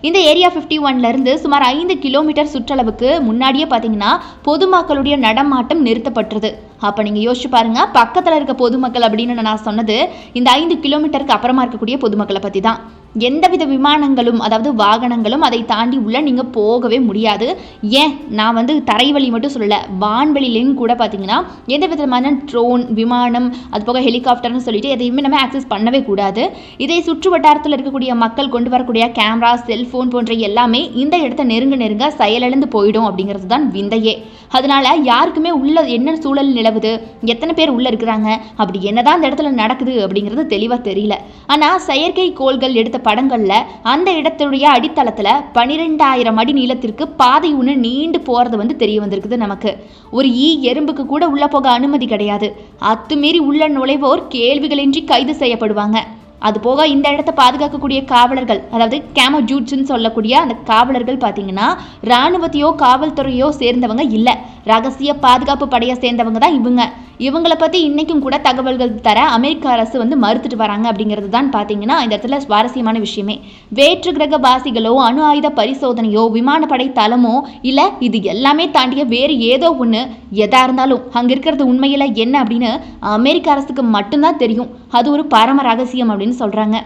இந்த ஏரியா 51ல இருந்து சுமார் 5 கிலோமீட்டர் சுற்றளவுக்கு முன்னாடியே பார்த்தீங்கன்னா பொதுமக்களுடைய நடமாட்டம் நிறுத்தப்பட்டிருது. அப்போ நீங்கள் யோசிச்சு பாருங்க, பக்கத்தில் இருக்க பொதுமக்கள் அப்படின்னு நான் சொன்னது இந்த 5 கிலோமீட்டருக்கு அப்புறமா இருக்கக்கூடிய பொதுமக்களை பற்றி தான். எந்தவித விமானங்களும் அதாவது வாகனங்களும் அதை தாண்டி உள்ள நீங்கள் போகவே முடியாது. ஏன் நான் தரை வழி மட்டும் சொல்லலை, வான்வெளியிலையும் கூட பார்த்தீங்கன்னா எந்த விதமான ட்ரோன், விமானம், அது போக ஹெலிகாப்டர்னு சொல்லிட்டு எதையுமே நம்ம ஆக்சஸ் பண்ணவே கூடாது. இதை சுற்று வட்டாரத்தில் இருக்கக்கூடிய மக்கள் கொண்டு வரக்கூடிய கேமரா, செல்ஃபோன் போன்ற எல்லாமே இந்த இடத்த நெருங்க செயலிழந்து போயிடும் அப்படிங்கிறது தான் விந்தையே. அதனால யாருக்குமே உள்ள என்ன சூழல் நிலவுது, எத்தனை பேர் உள்ள இருக்கிறாங்க, அப்படி என்னதான் இந்த இடத்துல நடக்குது அப்படிங்கிறது தெளிவாக தெரியல. ஆனால் செயற்கை கோள்கள் எடுத்த படங்கள்ல அந்த இடத்துடைய அடித்தளத்துல 12,000 அடி நீளத்திற்கு பாதை ஒன்று நீண்டு போறது தெரிய வந்திருக்குது நமக்கு. ஒரு எறும்புக்கு கூட உள்ள போக அனுமதி கிடையாது. அத்துமீறி உள்ள நுழைவோர் கேள்விகளின்றி கைது செய்யப்படுவாங்க. அது போக இந்த இடத்தை பாதுகாக்கக்கூடிய காவலர்கள், அதாவது கேமோஜூட்ஸ்ன்னு சொல்லக்கூடிய அந்த காவலர்கள் பார்த்தீங்கன்னா இராணுவத்தையோ காவல்துறையோ சேர்ந்தவங்க இல்லை, ரகசிய பாதுகாப்பு படையை சேர்ந்தவங்க தான் இவங்களை பற்றி இன்னைக்கும் கூட தகவல்கள் தர அமெரிக்க அரசு மறுத்துட்டு வராங்க அப்படிங்கிறது தான் பார்த்தீங்கன்னா இந்த இடத்துல சுவாரஸ்யமான விஷயமே. வேற்று கிரக வாசிகளோ, அணு ஆயுத பரிசோதனையோ, விமானப்படை தளமோ இல்லை, இது எல்லாமே தாண்டிய வேறு ஏதோ ஒன்று, எதா இருந்தாலும் அங்கே இருக்கிறது உண்மையில என்ன அப்படின்னு அமெரிக்க அரசுக்கு மட்டும்தான் தெரியும். அது ஒரு பரம ரகசியம் அப்படின்னு சொல்றாங்க.